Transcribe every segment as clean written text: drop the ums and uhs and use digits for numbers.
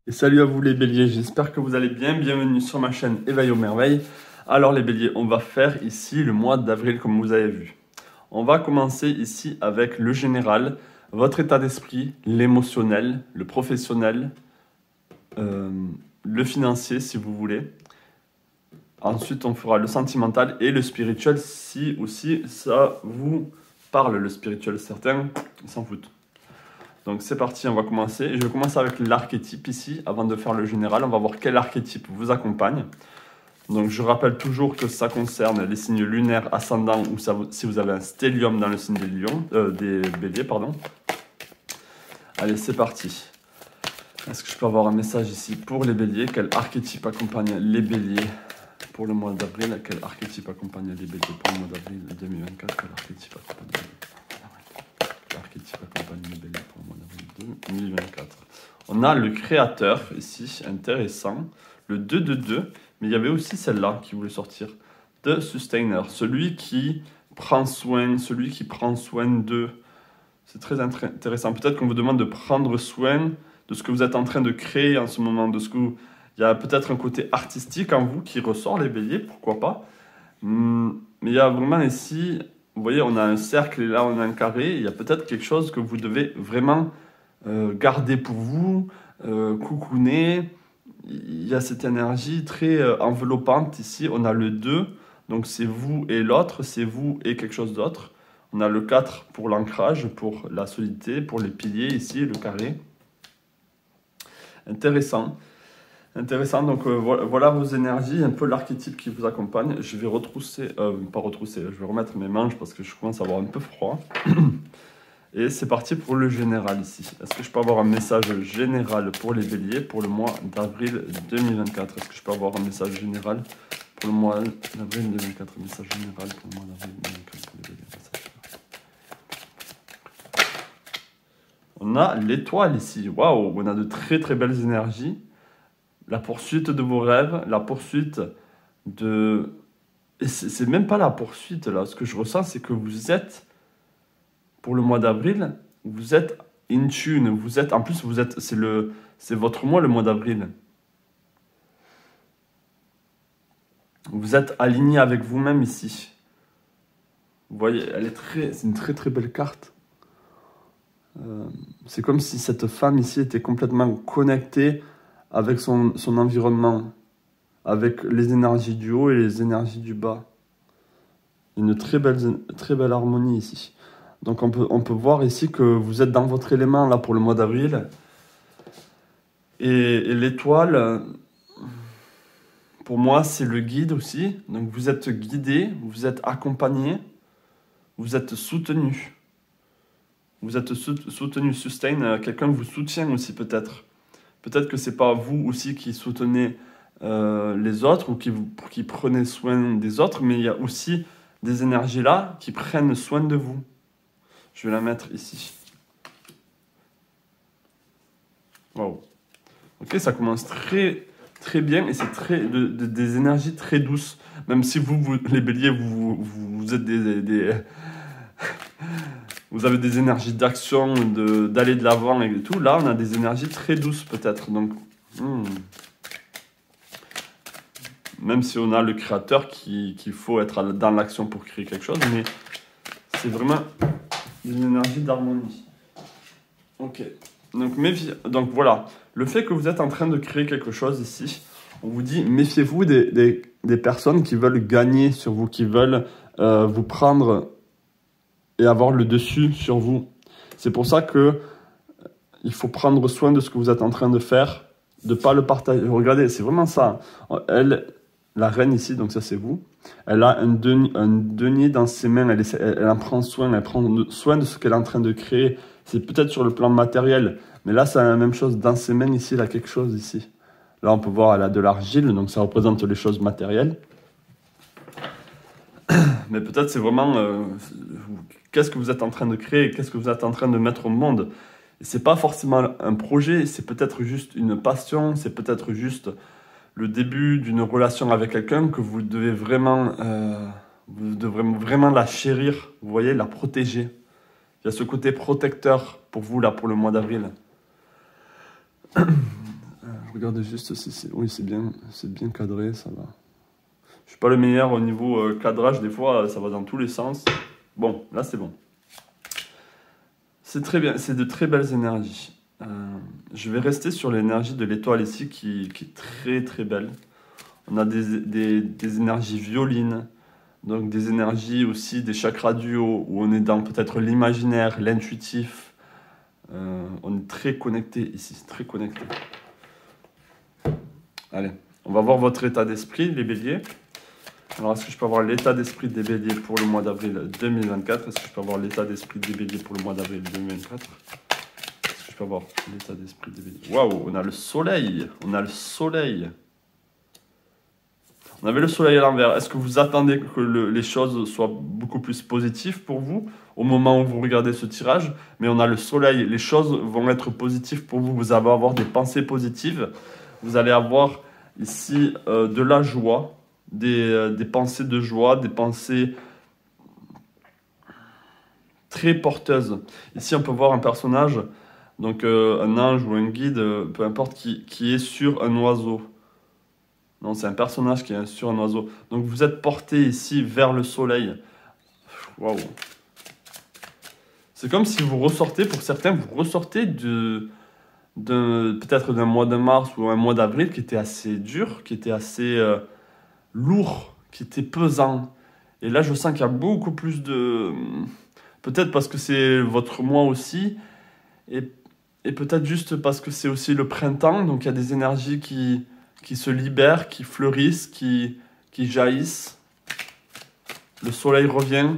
Et salut à vous les béliers, j'espère que vous allez bien, bienvenue sur ma chaîne Éveil aux merveilles. Alors les béliers, on va faire ici le mois d'avril comme vous avez vu. On va commencer ici avec le général, votre état d'esprit, l'émotionnel, le professionnel, le financier si vous voulez. Ensuite on fera le sentimental et le spirituel si aussi ça vous parle, le spirituel. Certains s'en foutent. Donc c'est parti, on va commencer. Je vais commencer avec l'archétype ici, avant de faire le général. On va voir quel archétype vous accompagne. Donc je rappelle toujours que ça concerne les signes lunaires, ascendants, ou si vous avez un stellium dans le signe des béliers. Allez, c'est parti. Est-ce que je peux avoir un message ici pour les béliers? Quel archétype accompagne les béliers pour le mois d'avril? Quel archétype accompagne les béliers pour le mois d'avril 2024? Quel archétype accompagne les béliers? L'archétype accompagne les béliers pour le mois d'avril 2024. On a le créateur ici, intéressant. Le 2 de 2, mais il y avait aussi celle-là qui voulait sortir. The Sustainer, celui qui prend soin, d'eux. C'est très intéressant. Peut-être qu'on vous demande de prendre soin de ce que vous êtes en train de créer en ce moment. Il y a peut-être un côté artistique en vous qui ressort, les béliers, pourquoi pas. Mais il y a vraiment ici... Vous voyez, on a un cercle et là on a un carré. Il y a peut-être quelque chose que vous devez vraiment garder pour vous, coucouner. Il y a cette énergie très enveloppante ici. On a le 2, donc c'est vous et l'autre, c'est vous et quelque chose d'autre. On a le 4 pour l'ancrage, pour la solidité, pour les piliers ici, le carré. Intéressant. Intéressant, donc voilà vos énergies, un peu l'archétype qui vous accompagne. Je vais je vais remettre mes manches parce que je commence à avoir un peu froid. Et c'est parti pour le général ici. Est-ce que je peux avoir un message général pour les béliers pour le mois d'avril 2024? Est-ce que je peux avoir un message général pour le mois d'avril 2024? Un message général pour le mois d'avril 2024 pour les béliers. On a l'étoile ici. Waouh, on a de très très belles énergies. La poursuite de vos rêves, la poursuite de... Et c'est même pas la poursuite là. Ce que je ressens, c'est que vous êtes, pour le mois d'avril, vous êtes in tune. Vous êtes, en plus, c'est votre mois le mois d'avril. Vous êtes aligné avec vous-même ici. Vous voyez, c'est une très très belle carte. C'est comme si cette femme ici était complètement connectée avec son environnement, avec les énergies du haut et les énergies du bas. Une très belle harmonie ici. Donc on peut voir ici que vous êtes dans votre élément là pour le mois d'avril. Et l'étoile, pour moi, c'est le guide aussi. Donc vous êtes guidé, vous êtes accompagné, vous êtes soutenu. Vous êtes soutenu, sustain, quelqu'un vous soutient aussi peut-être. Peut-être que c'est pas vous aussi qui soutenez les autres ou qui prenez soin des autres, mais il y a aussi des énergies là qui prennent soin de vous. Je vais la mettre ici. Wow. Ok, ça commence très très bien et c'est des énergies très douces. Même si vous les béliers, vous êtes vous avez des énergies d'action, d'aller de l'avant et tout. Là, on a des énergies très douces peut-être. Donc, même si on a le créateur qu'il faut être dans l'action pour créer quelque chose, mais c'est vraiment une énergie d'harmonie. Ok. Donc voilà, le fait que vous êtes en train de créer quelque chose ici, on vous dit méfiez-vous des personnes qui veulent gagner sur vous, qui veulent vous prendre et avoir le dessus sur vous. C'est pour ça que il faut prendre soin de ce que vous êtes en train de faire, de ne pas le partager. Regardez, c'est vraiment ça. Elle, la reine ici, donc ça c'est vous, elle a un denier dans ses mains, elle en prend soin, elle prend soin de ce qu'elle est en train de créer. C'est peut-être sur le plan matériel, mais là c'est la même chose. Dans ses mains ici, elle a quelque chose ici. Là on peut voir, elle a de l'argile, donc ça représente les choses matérielles. Mais peut-être c'est vraiment qu'est-ce que vous êtes en train de créer, qu'est-ce que vous êtes en train de mettre au monde. Et c'est pas forcément un projet, c'est peut-être juste une passion, c'est peut-être juste le début d'une relation avec quelqu'un que vous devez vraiment la chérir, vous voyez, la protéger. Il y a ce côté protecteur pour vous là pour le mois d'avril. Regardez juste si c'est... Oui, c'est bien cadré, ça va. Je suis pas le meilleur au niveau cadrage, des fois ça va dans tous les sens. Bon, là c'est bon. C'est très bien, c'est de très belles énergies. Je vais rester sur l'énergie de l'étoile ici qui est très très belle. On a des énergies violines, donc des énergies aussi des chakras du haut, où on est dans peut-être l'imaginaire, l'intuitif. On est très connecté ici, très connecté. Allez, on va voir votre état d'esprit, les béliers. Alors, est-ce que je peux avoir l'état d'esprit des béliers pour le mois d'avril 2024? Est-ce que je peux avoir l'état d'esprit des béliers pour le mois d'avril 2024? Est-ce que je peux avoir l'état d'esprit des béliers? Waouh, on a le soleil. On a le soleil. On avait le soleil à l'envers. Est-ce que vous attendez que les choses soient beaucoup plus positives pour vous au moment où vous regardez ce tirage? Mais on a le soleil. Les choses vont être positives pour vous. Vous allez avoir des pensées positives. Vous allez avoir ici de la joie. Des pensées de joie, des pensées très porteuses. Ici, on peut voir un personnage, donc un ange ou un guide, peu importe, qui est sur un oiseau. Non, c'est un personnage qui est sur un oiseau. Donc, vous êtes porté ici vers le soleil. Waouh! C'est comme si vous ressortez, pour certains, vous ressortez peut-être d'un mois de mars ou un mois d'avril qui était assez dur, qui était assez... lourd, qui était pesant. Et là, je sens qu'il y a beaucoup plus de... Peut-être parce que c'est votre mois aussi, et peut-être juste parce que c'est aussi le printemps, donc il y a des énergies qui se libèrent, qui fleurissent, qui jaillissent. Le soleil revient,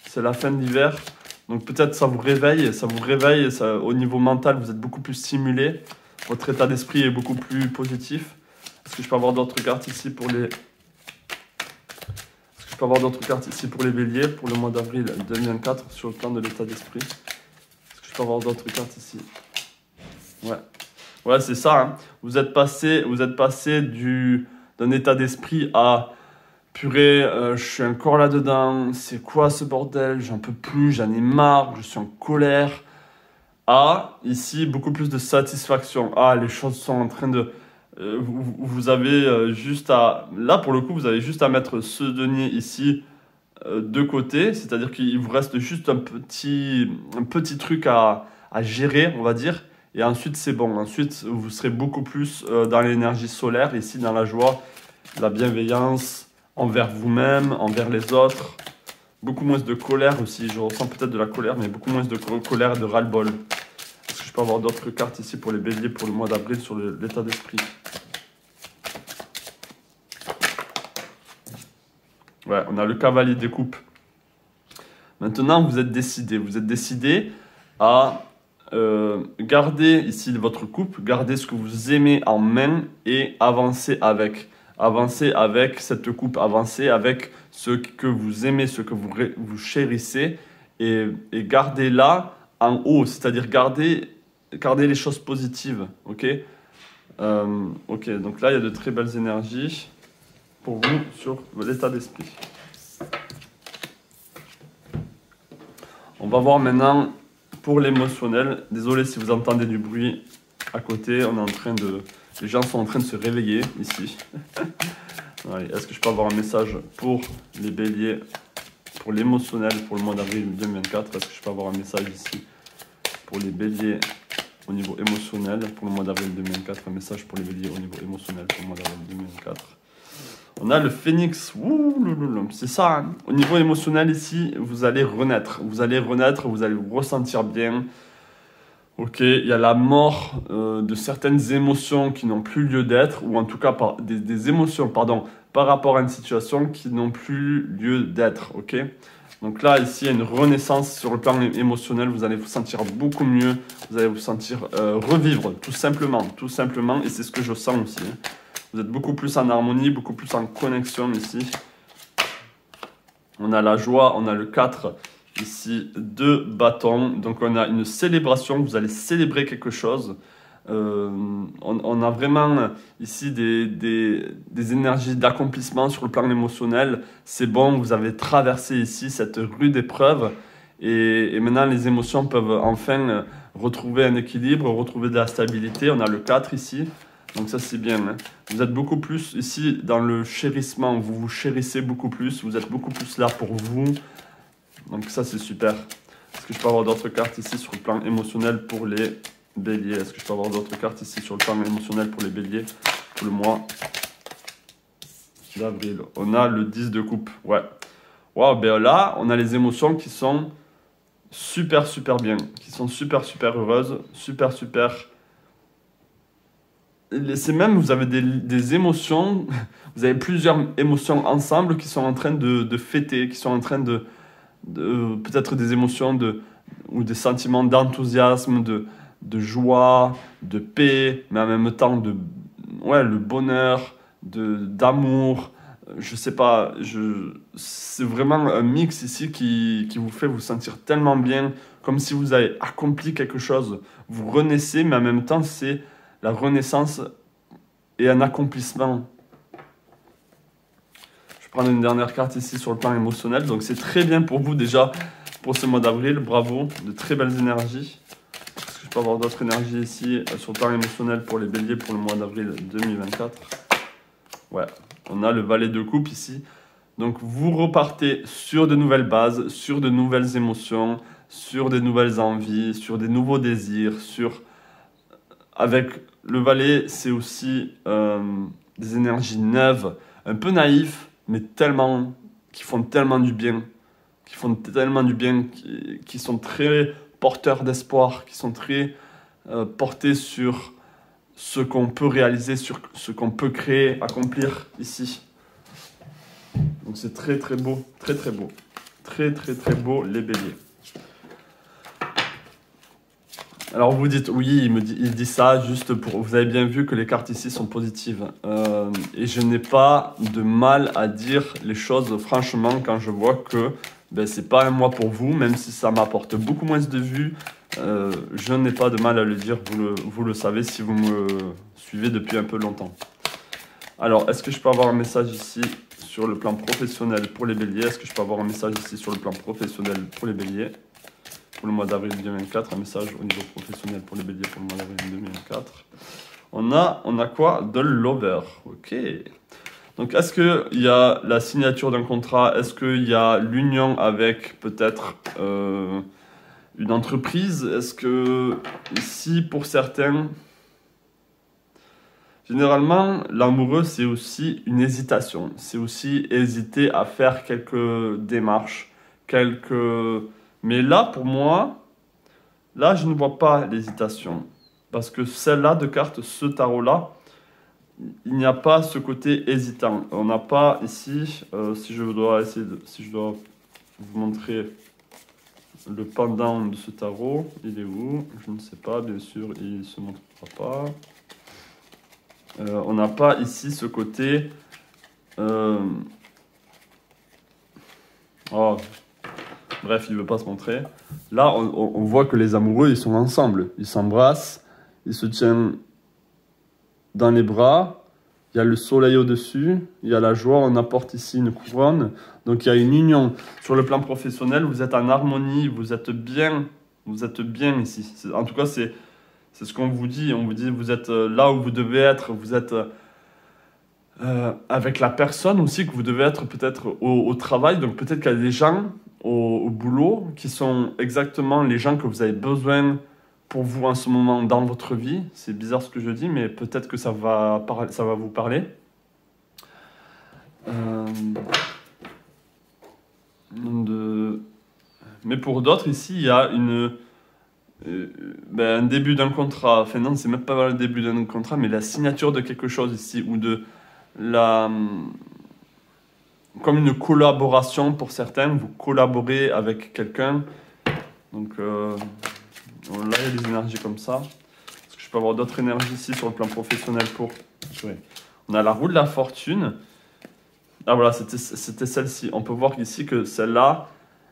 c'est la fin de l'hiver, donc peut-être ça vous réveille, au niveau mental, vous êtes beaucoup plus stimulé, votre état d'esprit est beaucoup plus positif. Est-ce que je peux avoir d'autres cartes ici pour les... Je peux avoir d'autres cartes ici pour les béliers, pour le mois d'avril 2024, sur le plan de l'état d'esprit. Est-ce que je peux avoir d'autres cartes ici? Ouais, c'est ça. Hein. Vous êtes passé d'un état d'esprit à purée, je suis encore là-dedans, c'est quoi ce bordel? J'en peux plus, j'en ai marre, je suis en colère. À ici, beaucoup plus de satisfaction. Ah, les choses sont en train de... vous avez juste à... Là, pour le coup, vous avez juste à mettre ce denier ici de côté. C'est-à-dire qu'il vous reste juste un petit truc à gérer, on va dire. Et ensuite, c'est bon. Ensuite, vous serez beaucoup plus dans l'énergie solaire, ici, dans la joie, la bienveillance envers vous-même, envers les autres. Beaucoup moins de colère aussi. Je ressens peut-être de la colère, mais beaucoup moins de colère et de ras-le-bol. Est-ce que je peux avoir d'autres cartes ici pour les béliers pour le mois d'avril sur l'état d'esprit? Ouais, on a le cavalier des coupes. Maintenant, vous êtes décidé. Vous êtes décidé à garder ici votre coupe, garder ce que vous aimez en main et avancer avec. Avancer avec cette coupe, avancer avec ce que vous aimez, ce que vous chérissez et gardez-la en haut, c'est-à-dire garder les choses positives, ok? Ok, donc là, il y a de très belles énergies pour vous sur l'état d'esprit. On va voir maintenant pour l'émotionnel. Désolé si vous entendez du bruit à côté, les gens sont en train de se réveiller ici. Est-ce que je peux avoir un message pour les béliers, pour l'émotionnel pour le mois d'avril 2024? Est-ce que je peux avoir un message ici pour les béliers au niveau émotionnel pour le mois d'avril 2024? Un message pour les béliers au niveau émotionnel pour le mois d'avril 2024. On a le phénix. C'est ça. Hein. Au niveau émotionnel ici, vous allez renaître. Vous allez vous ressentir bien. Ok, il y a la mort de certaines émotions qui n'ont plus lieu d'être, ou en tout cas des émotions, pardon, par rapport à une situation qui n'ont plus lieu d'être. Ok. Donc là, ici, il y a une renaissance sur le plan émotionnel. Vous allez vous sentir beaucoup mieux. Vous allez vous sentir revivre, tout simplement. Et c'est ce que je sens aussi. Hein. Vous êtes beaucoup plus en harmonie, beaucoup plus en connexion ici. On a la joie, on a le 4 ici, 2 bâtons. Donc on a une célébration, vous allez célébrer quelque chose. On a vraiment ici des énergies d'accomplissement sur le plan émotionnel. C'est bon, vous avez traversé ici cette rude épreuve. Et maintenant les émotions peuvent enfin retrouver un équilibre, retrouver de la stabilité. On a le 4 ici. Donc ça, c'est bien. Hein. Vous êtes beaucoup plus ici dans le chérissement. Vous vous chérissez beaucoup plus. Vous êtes beaucoup plus là pour vous. Donc ça, c'est super. Est-ce que je peux avoir d'autres cartes ici sur le plan émotionnel pour les béliers? Est-ce que je peux avoir d'autres cartes ici sur le plan émotionnel pour les béliers pour le mois d'avril? On a le 10 de coupe. Ouais. Waouh, ben là, on a les émotions qui sont super bien. Qui sont super heureuses. Super. C'est même, vous avez des émotions. Vous avez plusieurs émotions ensemble qui sont en train de fêter. Qui sont en train de peut-être des émotions ou des sentiments d'enthousiasme, de joie, de paix, mais en même temps le bonheur, d'amour. Je sais pas, c'est vraiment un mix ici qui vous fait vous sentir tellement bien, comme si vous avez accompli quelque chose. Vous renaissez, mais en même temps, c'est la renaissance et un accomplissement. Je vais prendre une dernière carte ici sur le plan émotionnel. Donc c'est très bien pour vous déjà pour ce mois d'avril. Bravo, de très belles énergies. Est-ce que je peux avoir d'autres énergies ici sur le plan émotionnel pour les béliers pour le mois d'avril 2024? Ouais, on a le valet de coupe ici. Donc vous repartez sur de nouvelles bases, sur de nouvelles émotions, sur des nouvelles envies, sur des nouveaux désirs, avec le valet, c'est aussi des énergies neuves, un peu naïfs, mais qui font tellement du bien, qui sont très porteurs d'espoir, qui sont très portés sur ce qu'on peut réaliser, sur ce qu'on peut créer, accomplir ici. Donc c'est très beau, très beau. Très beau les béliers. Alors vous dites, oui, il dit ça juste pour... Vous avez bien vu que les cartes ici sont positives. Et je n'ai pas de mal à dire les choses franchement quand je vois que c'est pas un mois pour vous, même si ça m'apporte beaucoup moins de vues. Je n'ai pas de mal à le dire, vous le savez si vous me suivez depuis un peu longtemps. Alors, est-ce que je peux avoir un message ici sur le plan professionnel pour les béliers? Est-ce que je peux avoir un message ici sur le plan professionnel pour les béliers? Pour le mois d'avril 2024, un message au niveau professionnel pour les béliers pour le mois d'avril 2024. On a quoi? De l'over. Ok. Donc, est-ce qu'il y a la signature d'un contrat? Est-ce qu'il y a l'union avec peut-être une entreprise? Est-ce que ici, pour certains, généralement, l'amoureux, c'est aussi une hésitation. C'est aussi hésiter à faire quelques démarches, Mais là, pour moi, là, je ne vois pas l'hésitation. Parce que celle-là de carte, ce tarot-là, il n'y a pas ce côté hésitant. On n'a pas ici, si je dois vous montrer le pendant de ce tarot, il est où? Je ne sais pas, bien sûr, il ne se montrera pas. On n'a pas ici ce côté... Bref, il ne veut pas se montrer. Là, on voit que les amoureux, ils sont ensemble. Ils s'embrassent, ils se tiennent dans les bras. Il y a le soleil au-dessus, il y a la joie. On apporte ici une couronne. Donc, il y a une union. Sur le plan professionnel, vous êtes en harmonie, vous êtes bien ici. En tout cas, c'est ce qu'on vous dit. On vous dit, vous êtes là où vous devez être. Vous êtes... avec la personne aussi que vous devez être peut-être au travail. Donc peut-être qu'il y a des gens au boulot qui sont exactement les gens que vous avez besoin pour vous en ce moment dans votre vie. C'est bizarre ce que je dis, mais peut-être que ça va vous parler. Mais pour d'autres, ici, il y a un début d'un contrat. Enfin non, c'est même pas le début d'un contrat, mais la signature de quelque chose ici, ou comme une collaboration pour certains, vous collaborez avec quelqu'un. Donc là, il y a des énergies comme ça. Est-ce que je peux avoir d'autres énergies ici sur le plan professionnel pour... Oui. On a la roue de la fortune. Ah voilà, c'était celle-ci. On peut voir ici que celle-là,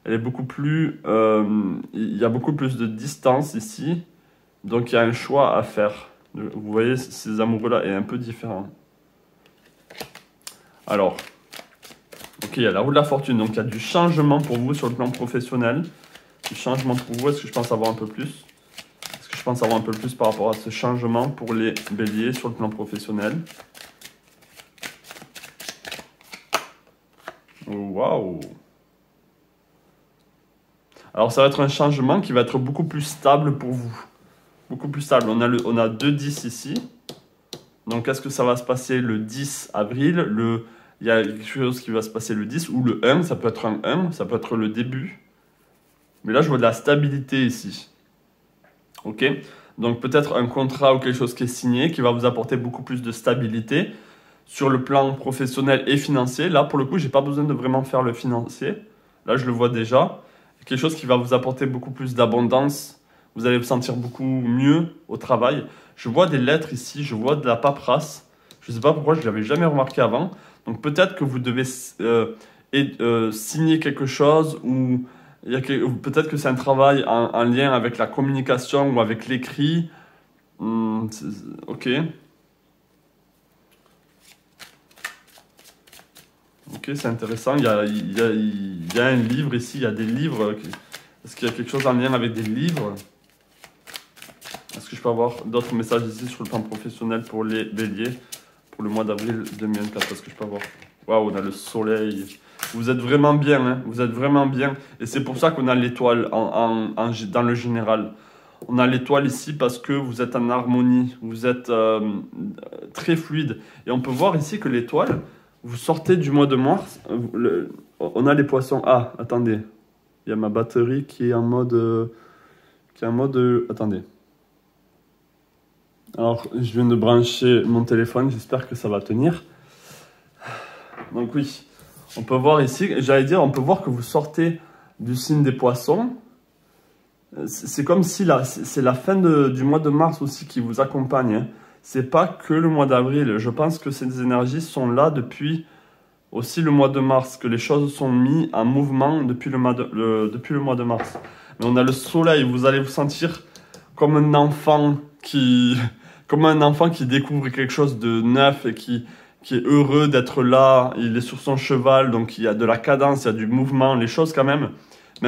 elle est beaucoup plus... il y a beaucoup plus de distance ici. Donc il y a un choix à faire. Vous voyez, ces amoureux-là est un peu différent. Alors, ok, il y a la roue de la fortune, donc il y a du changement pour vous sur le plan professionnel. Du changement pour vous, est-ce que je peux en savoir un peu plus? Est-ce que je peux en savoir un peu plus par rapport à ce changement pour les béliers sur le plan professionnel? Waouh! Alors, ça va être un changement qui va être beaucoup plus stable pour vous. Beaucoup plus stable. On a 2 10 ici. Donc, est-ce que ça va se passer le 10 avril? Il y a quelque chose qui va se passer le 10 ou le 1. Ça peut être un 1, ça peut être le début. Mais là, je vois de la stabilité ici. Ok? Donc, peut-être un contrat ou quelque chose qui est signé qui va vous apporter beaucoup plus de stabilité sur le plan professionnel et financier. Là, pour le coup, je n'ai pas besoin de vraiment faire le financier. Là, je le vois déjà. Quelque chose qui va vous apporter beaucoup plus d'abondance. Vous allez vous sentir beaucoup mieux au travail. Je vois des lettres ici, je vois de la paperasse. Je ne sais pas pourquoi, je ne l'avais jamais remarqué avant. Donc peut-être que vous devez signer quelque chose ou peut-être que c'est un travail en lien avec la communication ou avec l'écrit. Ok. Ok, c'est intéressant. Il y a un livre ici, il y a des livres. Est-ce qu'il y a quelque chose en lien avec des livres? Est-ce que je peux avoir d'autres messages ici sur le plan professionnel pour les béliers pour le mois d'avril 2024? Est-ce que je peux avoir... Waouh, on a le soleil. Vous êtes vraiment bien, hein? Vous êtes vraiment bien. Et c'est pour ça qu'on a l'étoile dans le général. On a l'étoile ici parce que vous êtes en harmonie. Vous êtes très fluide. Et on peut voir ici que l'étoile... Vous sortez du mois de mars, on a les poissons. Ah, attendez, il y a ma batterie qui est en mode... attendez. Alors, je viens de brancher mon téléphone, j'espère que ça va tenir. Donc oui, on peut voir ici, j'allais dire, on peut voir que vous sortez du signe des poissons. C'est comme si c'est la fin du mois de mars aussi qui vous accompagne, hein. C'est pas que le mois d'avril. Je pense que ces énergies sont là depuis aussi le mois de mars, que les choses sont mises en mouvement depuis le mois de mars. Mais on a le soleil, vous allez vous sentir comme un enfant qui découvre quelque chose de neuf et qui est heureux d'être là. Il est sur son cheval, donc il y a de la cadence, il y a du mouvement. Les choses quand même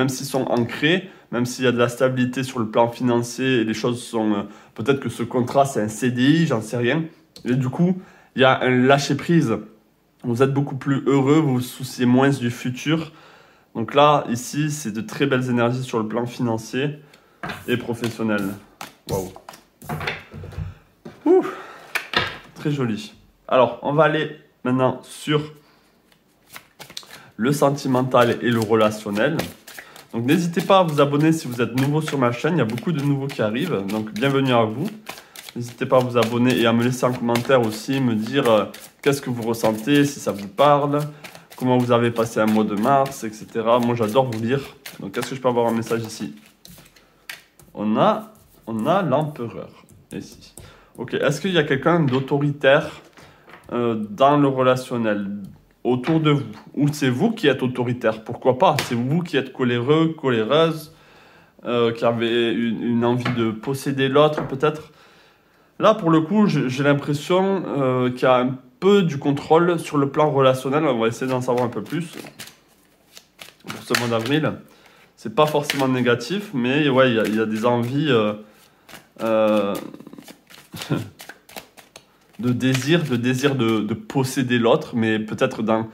s'ils sont ancrés, même s'il y a de la stabilité sur le plan financier, et les choses sont... peut-être que ce contrat, c'est un CDI, j'en sais rien. Et du coup, il y a un lâcher-prise. Vous êtes beaucoup plus heureux, vous vous souciez moins du futur. Donc là, ici, c'est de très belles énergies sur le plan financier et professionnel. Waouh. Ouh. Très joli. Alors, on va aller maintenant sur le sentimental et le relationnel. Donc n'hésitez pas à vous abonner si vous êtes nouveau sur ma chaîne, il y a beaucoup de nouveaux qui arrivent, donc bienvenue à vous. N'hésitez pas à vous abonner et à me laisser en commentaire aussi, me dire qu'est-ce que vous ressentez, si ça vous parle, comment vous avez passé un mois de mars, etc. Moi j'adore vous lire, donc est-ce que je peux avoir un message ici? On a l'empereur ici. Ok, est-ce qu'il y a quelqu'un d'autoritaire dans le relationnel autour de vous, ou c'est vous qui êtes autoritaire, pourquoi pas, c'est vous qui êtes coléreux, coléreuse, qui avez une envie de posséder l'autre peut-être. Là pour le coup j'ai l'impression qu'il y a un peu du contrôle sur le plan relationnel, on va essayer d'en savoir un peu plus pour ce mois d'avril. C'est pas forcément négatif, mais ouais, il y a des envies de désir de posséder l'autre, mais peut-être dans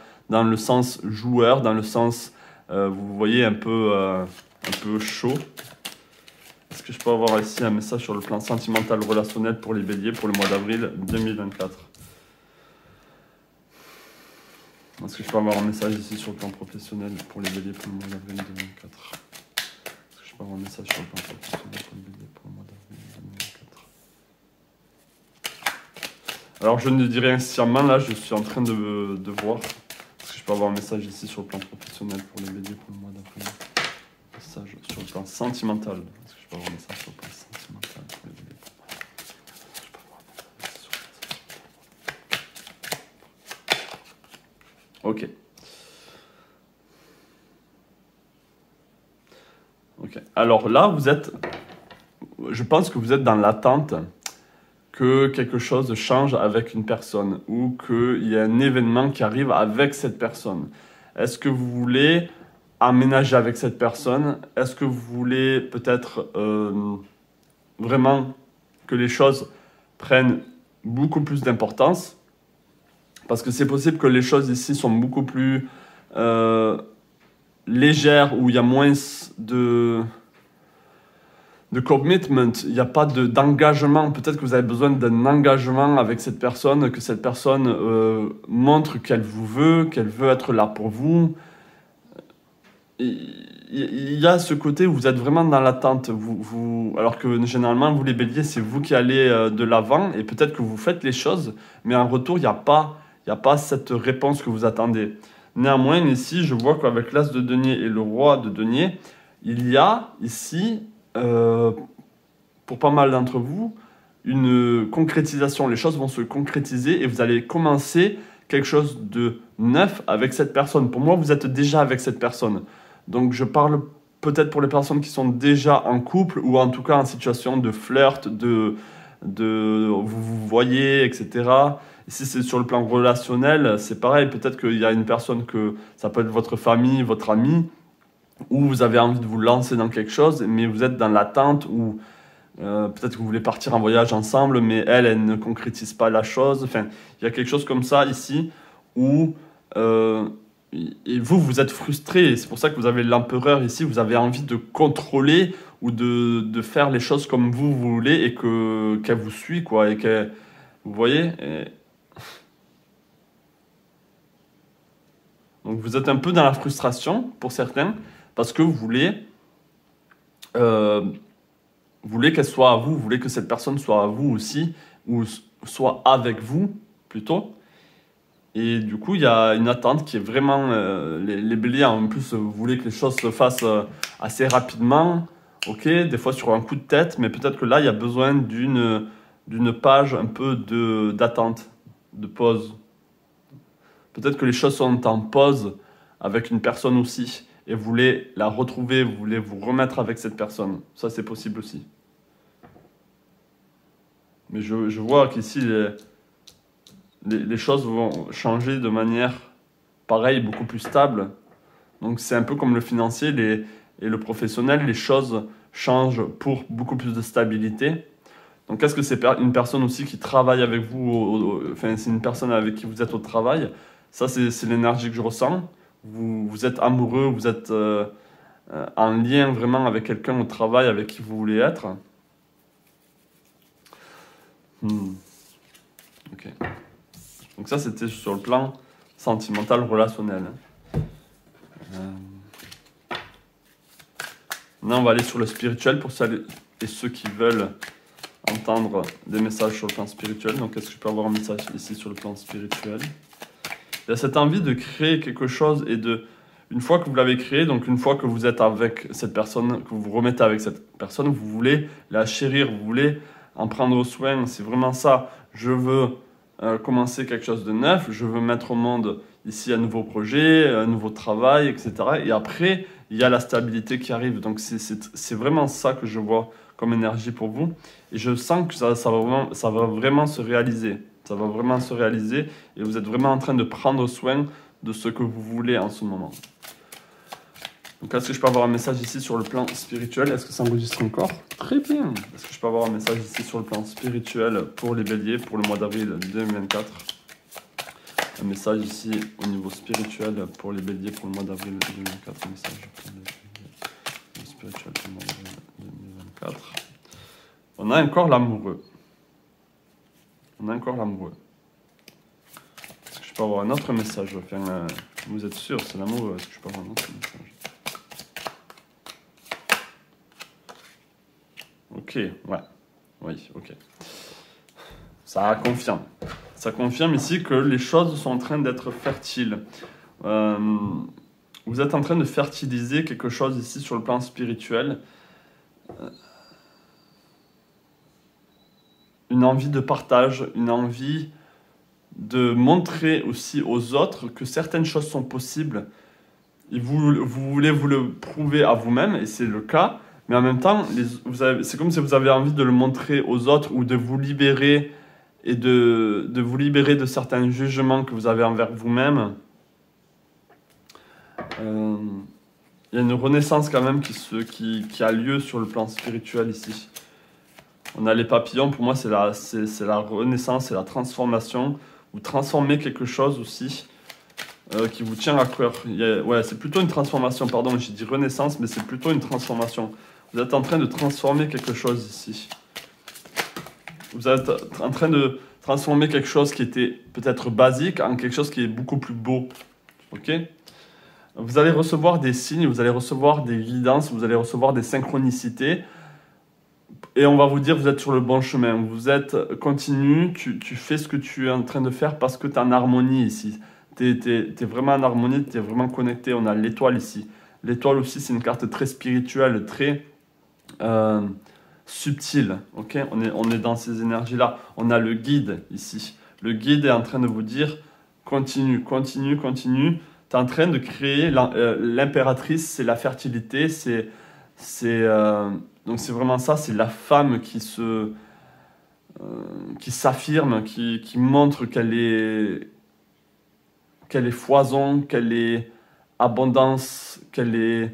le sens joueur, dans le sens, vous voyez, un peu chaud. Est-ce que je peux avoir ici un message sur le plan sentimental relationnel pour les béliers pour le mois d'avril 2024? Est-ce que je peux avoir un message ici sur le plan professionnel pour les béliers pour le mois d'avril 2024? Est-ce que je peux avoir un message sur le plan professionnel pour les béliers pour le mois d'avril 2024? Alors je ne dis rien sciemment, là je suis en train de voir. Est-ce que je peux avoir un message ici sur le plan professionnel pour les béliers pour le mois d'avril? Message sur le plan sentimental. Est-ce que je peux avoir un message sur le plan sentimental pour les béliers pour le mois d'avril? Je peux avoir un message sur le plan sentimental. Ok. Alors là, je pense que vous êtes dans l'attente que quelque chose change avec une personne ou qu'il y a un événement qui arrive avec cette personne. Est-ce que vous voulez aménager avec cette personne? Est-ce que vous voulez peut-être vraiment que les choses prennent beaucoup plus d'importance. Parce que c'est possible que les choses ici sont beaucoup plus légères, où il y a moins de commitment, il n'y a pas d'engagement. Peut-être que vous avez besoin d'un engagement avec cette personne, que cette personne montre qu'elle vous veut, qu'elle veut être là pour vous. Il y a ce côté où vous êtes vraiment dans l'attente, alors que généralement, vous les béliers, c'est vous qui allez de l'avant, et peut-être que vous faites les choses, mais en retour, il n'y a pas cette réponse que vous attendez. Néanmoins, ici, je vois qu'avec l'as de denier et le roi de denier, il y a ici, pour pas mal d'entre vous, une concrétisation. Les choses vont se concrétiser et vous allez commencer quelque chose de neuf avec cette personne. Pour moi, vous êtes déjà avec cette personne. Donc, je parle peut-être pour les personnes qui sont déjà en couple ou en tout cas en situation de flirt, vous vous voyez, etc. Si c'est sur le plan relationnel, c'est pareil. Peut-être qu'il y a une personne que ça peut être votre famille, votre ami, où vous avez envie de vous lancer dans quelque chose, mais vous êtes dans l'attente, ou peut-être que vous voulez partir en voyage ensemble, mais elle ne concrétise pas la chose. Enfin, il y a quelque chose comme ça ici, où et vous êtes frustré. C'est pour ça que vous avez l'empereur ici, vous avez envie de contrôler ou de faire les choses comme vous voulez, et qu'elle vous suit, quoi, et que, vous voyez, donc vous êtes un peu dans la frustration pour certains, parce que vous voulez qu'elle soit à vous, vous voulez que cette personne soit à vous aussi, ou soit avec vous plutôt. Et du coup, il y a une attente qui est vraiment... les béliers, en plus, vous voulez que les choses se fassent assez rapidement, ok, des fois sur un coup de tête, mais peut-être que là, il y a besoin d'une page un peu d'attente, de pause. Peut-être que les choses sont en pause avec une personne aussi, et vous voulez la retrouver, vous voulez vous remettre avec cette personne. Ça, c'est possible aussi. Mais je vois qu'ici, les choses vont changer de manière pareille, beaucoup plus stable. Donc c'est un peu comme le financier et le professionnel, les choses changent pour beaucoup plus de stabilité. Donc est-ce que c'est une personne aussi qui travaille avec vous, enfin c'est une personne avec qui vous êtes au travail? Ça, c'est l'énergie que je ressens. Vous êtes amoureux, vous êtes en lien vraiment avec quelqu'un au travail avec qui vous voulez être. Ok. Donc ça, c'était sur le plan sentimental, relationnel. Maintenant, on va aller sur le spirituel pour celles et ceux qui veulent entendre des messages sur le plan spirituel. Donc, est-ce que je peux avoir un message ici sur le plan spirituel? Il y a cette envie de créer quelque chose, et une fois que vous l'avez créé, donc une fois que vous êtes avec cette personne, que vous vous remettez avec cette personne, vous voulez la chérir, vous voulez en prendre soin. C'est vraiment ça. Je veux commencer quelque chose de neuf, je veux mettre au monde ici un nouveau projet, un nouveau travail, etc. Et après, il y a la stabilité qui arrive. Donc c'est vraiment ça que je vois comme énergie pour vous. Et je sens que ça va vraiment se réaliser. Ça va vraiment se réaliser, et vous êtes vraiment en train de prendre soin de ce que vous voulez en ce moment. Donc, est-ce que je peux avoir un message ici sur le plan spirituel? Est-ce que ça enregistre encore? Très bien. Est-ce que je peux avoir un message ici sur le plan spirituel pour les béliers pour le mois d'avril 2024? Un message ici au niveau spirituel pour les béliers pour le mois d'avril 2024. Un message pour les béliers spirituel pour le mois d'avril 2024. On a encore l'amoureux. On a encore l'amoureux. Est-ce que je peux avoir un autre message? Enfin, vous êtes sûr, c'est l'amoureux. Est-ce que je peux avoir un autre message? Ok, ouais. Oui, ok. Ça confirme. Ça confirme ici que les choses sont en train d'être fertiles. Vous êtes en train de fertiliser quelque chose ici sur le plan spirituel. Une envie de partage, une envie de montrer aussi aux autres que certaines choses sont possibles. Et vous voulez vous le prouver à vous-même, et c'est le cas, mais en même temps, c'est comme si vous avez envie de le montrer aux autres, ou de vous libérer, et de vous libérer de certains jugements que vous avez envers vous-même. Il y a une renaissance quand même qui a lieu sur le plan spirituel ici. On a les papillons, pour moi c'est la renaissance, c'est la transformation. Vous transformez quelque chose aussi qui vous tient à cœur. Ouais, c'est plutôt une transformation, pardon, j'ai dit renaissance, mais c'est plutôt une transformation. Vous êtes en train de transformer quelque chose ici. Vous êtes en train de transformer quelque chose qui était peut-être basique en quelque chose qui est beaucoup plus beau. Ok? Vous allez recevoir des signes, vous allez recevoir des guidances, vous allez recevoir des synchronicités. Et on va vous dire, vous êtes sur le bon chemin. Vous êtes continu, tu fais ce que tu es en train de faire parce que tu es en harmonie ici. Tu es vraiment en harmonie, tu es vraiment connecté. On a l'étoile ici. L'étoile aussi, c'est une carte très spirituelle, très subtile. Okay, on est dans ces énergies-là. On a le guide ici. Le guide est en train de vous dire, continue, continue, continue. Tu es en train de créer l'impératrice, c'est la fertilité, donc c'est vraiment ça, c'est la femme qui s'affirme, qui montre qu'elle est foison, qu'elle est abondance, qu'elle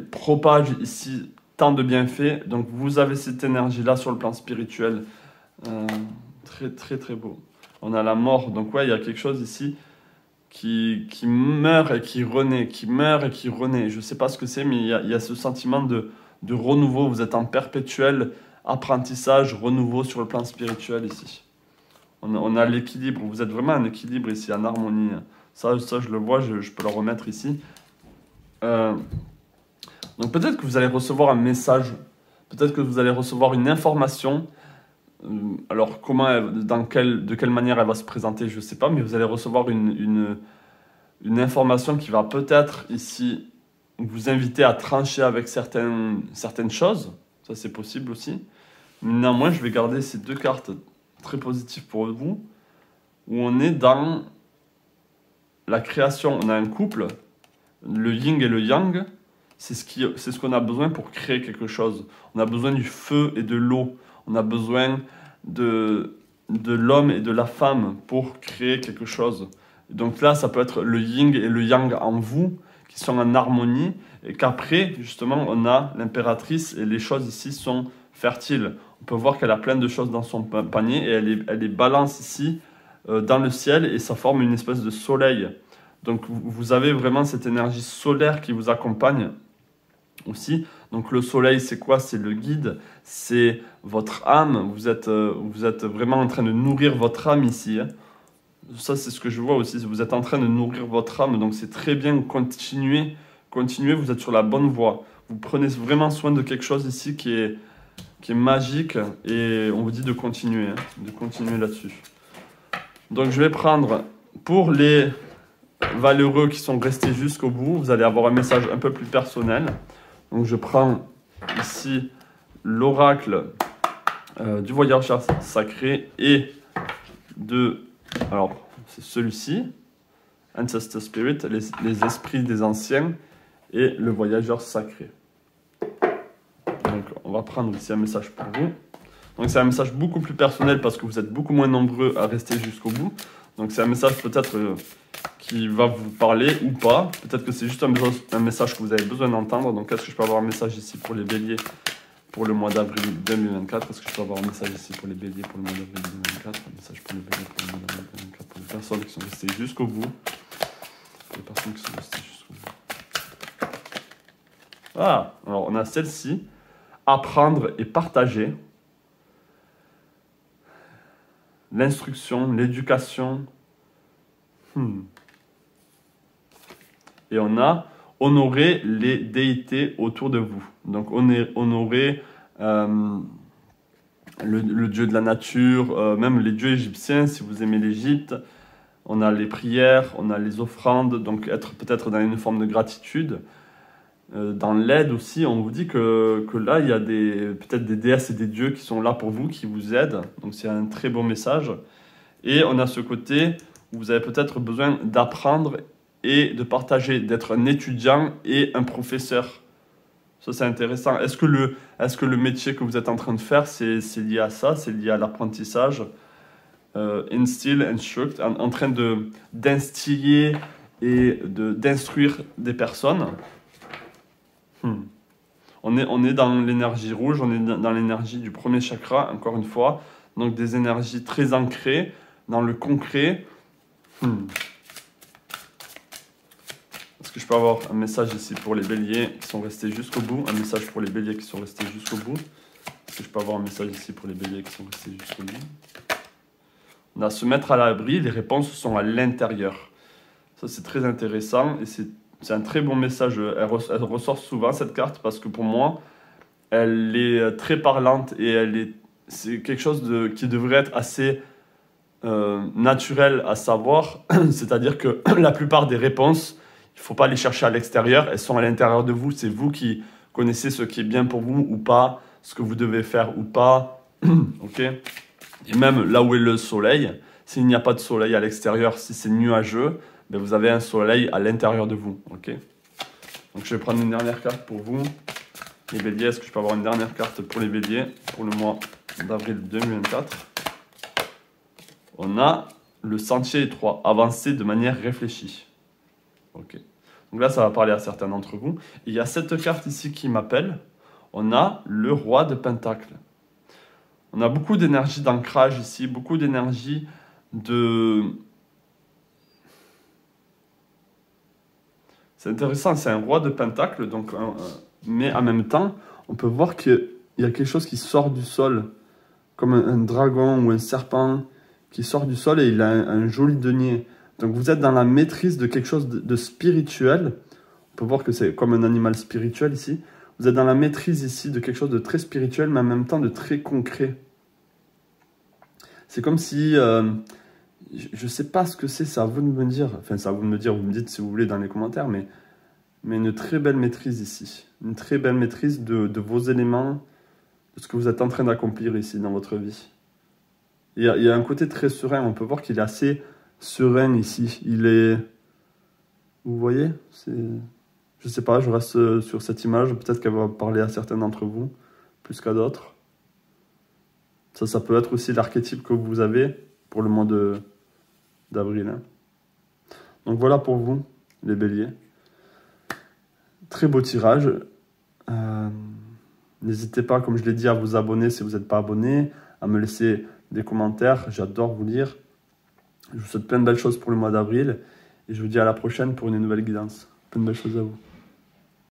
propage ici tant de bienfaits. Donc vous avez cette énergie-là sur le plan spirituel. Très très très beau. On a la mort, donc ouais, il y a quelque chose ici qui meurt et qui renaît, qui meurt et qui renaît. Je ne sais pas ce que c'est, mais il y a ce sentiment de renouveau. Vous êtes en perpétuel apprentissage, renouveau sur le plan spirituel ici. On a l'équilibre. Vous êtes vraiment en équilibre ici, en harmonie. Ça je le vois, je peux le remettre ici. Donc peut-être que vous allez recevoir un message, peut-être que vous allez recevoir une information. Alors de quelle manière elle va se présenter, je ne sais pas, mais vous allez recevoir une information qui va peut-être ici vous inviter à trancher avec certaines choses. Ça c'est possible aussi. Néanmoins, je vais garder ces deux cartes très positives pour vous, où on est dans la création. On a un couple, le yin et le yang, c'est ce qu'on a besoin pour créer quelque chose. On a besoin du feu et de l'eau. On a besoin de l'homme et de la femme pour créer quelque chose. Donc là, ça peut être le yin et le yang en vous qui sont en harmonie, et qu'après, justement, on a l'impératrice et les choses ici sont fertiles. On peut voir qu'elle a plein de choses dans son panier et elle les balance ici dans le ciel et ça forme une espèce de soleil. Donc vous avez vraiment cette énergie solaire qui vous accompagne aussi. Donc le soleil, c'est quoi? C'est le guide, c'est votre âme. Vous êtes vraiment en train de nourrir votre âme ici. Hein. Ça, c'est ce que je vois aussi. Vous êtes en train de nourrir votre âme. Donc c'est très bien, continuez, vous êtes sur la bonne voie. Vous prenez vraiment soin de quelque chose ici qui est magique et on vous dit de continuer là-dessus. Donc je vais prendre pour les valeureux qui sont restés jusqu'au bout, vous allez avoir un message un peu plus personnel. Donc je prends ici l'oracle du voyageur sacré et alors c'est celui-ci, Ancestor Spirit, les esprits des anciens et le voyageur sacré. Donc on va prendre ici un message pour vous. Donc c'est un message beaucoup plus personnel parce que vous êtes beaucoup moins nombreux à rester jusqu'au bout. Donc c'est un message peut-être qui va vous parler ou pas. Peut-être que c'est juste un message que vous avez besoin d'entendre. Donc est-ce que je peux avoir un message ici pour les béliers pour le mois d'avril 2024? Est-ce que je peux avoir un message ici pour les béliers pour le mois d'avril 2024? Un message pour les béliers pour le mois d'avril 2024 pour les personnes qui sont restées jusqu'au bout. Pour les personnes qui sont restées jusqu'au bout. Ah, alors on a celle-ci. Apprendre et partager. L'instruction, l'éducation. Et on a honorer les déités autour de vous. Donc honorer le dieu de la nature, même les dieux égyptiens, si vous aimez l'Égypte. On a les prières, on a les offrandes, donc être peut-être dans une forme de gratitude. Dans l'aide aussi, on vous dit que là, il y a peut-être des déesses et des dieux qui sont là pour vous, qui vous aident. Donc c'est un très bon message. Et on a ce côté où vous avez peut-être besoin d'apprendre et de partager, d'être un étudiant et un professeur. Ça, c'est intéressant. Est-ce que le métier que vous êtes en train de faire, c'est lié à ça? C'est lié à l'apprentissage? Instill, instruct, en train d'instiller et d'instruire des personnes. On On est dans l'énergie rouge, on est dans l'énergie du premier chakra, encore une fois. Donc des énergies très ancrées dans le concret. Est-ce que je peux avoir un message ici pour les béliers qui sont restés jusqu'au bout? Un message pour les béliers qui sont restés jusqu'au bout. Est-ce que je peux avoir un message ici pour les béliers qui sont restés jusqu'au bout? On a se mettre à l'abri, les réponses sont à l'intérieur. Ça, c'est très intéressant et c'est un très bon message. Elle ressort souvent, cette carte, parce que pour moi, elle est très parlante et c'est quelque chose qui devrait être assez naturel à savoir. C'est-à-dire que la plupart des réponses, il ne faut pas les chercher à l'extérieur, elles sont à l'intérieur de vous. C'est vous qui connaissez ce qui est bien pour vous ou pas, ce que vous devez faire ou pas. Ok? Et même là où est le soleil, s'il n'y a pas de soleil à l'extérieur, si c'est nuageux, ben vous avez un soleil à l'intérieur de vous. Ok? Donc je vais prendre une dernière carte pour vous. Les béliers, est-ce que je peux avoir une dernière carte pour les béliers pour le mois d'avril 2024? On a le sentier étroit, avancer de manière réfléchie. Ok. Donc là, ça va parler à certains d'entre vous. Et il y a cette carte ici qui m'appelle. On a le roi de Pentacle. On a beaucoup d'énergie d'ancrage ici, beaucoup d'énergie de... C'est intéressant, c'est un roi de Pentacle, donc, mais en même temps, on peut voir qu'il y a quelque chose qui sort du sol, comme un dragon ou un serpent qui sort du sol et il a un joli denier. Donc vous êtes dans la maîtrise de quelque chose de spirituel. On peut voir que c'est comme un animal spirituel ici. Vous êtes dans la maîtrise ici de quelque chose de très spirituel, mais en même temps de très concret. C'est comme si... je ne sais pas ce que c'est à vous de me dire. Enfin, c'est à vous de me dire, vous me dites si vous voulez dans les commentaires, mais une très belle maîtrise ici. Une très belle maîtrise de vos éléments, de ce que vous êtes en train d'accomplir ici dans votre vie. Il y a un côté très serein. On peut voir qu'il est assez serein ici. Il est... Vous voyez? Je sais pas, je reste sur cette image. Peut-être qu'elle va parler à certains d'entre vous, plus qu'à d'autres. Ça peut être aussi l'archétype que vous avez pour le mois d'avril. Hein. Donc voilà pour vous, les béliers. Très beau tirage. N'hésitez pas, comme je l'ai dit, à vous abonner si vous n'êtes pas abonné, à me laisser des commentaires. J'adore vous lire. Je vous souhaite plein de belles choses pour le mois d'avril. Et je vous dis à la prochaine pour une nouvelle guidance. Plein de belles choses à vous.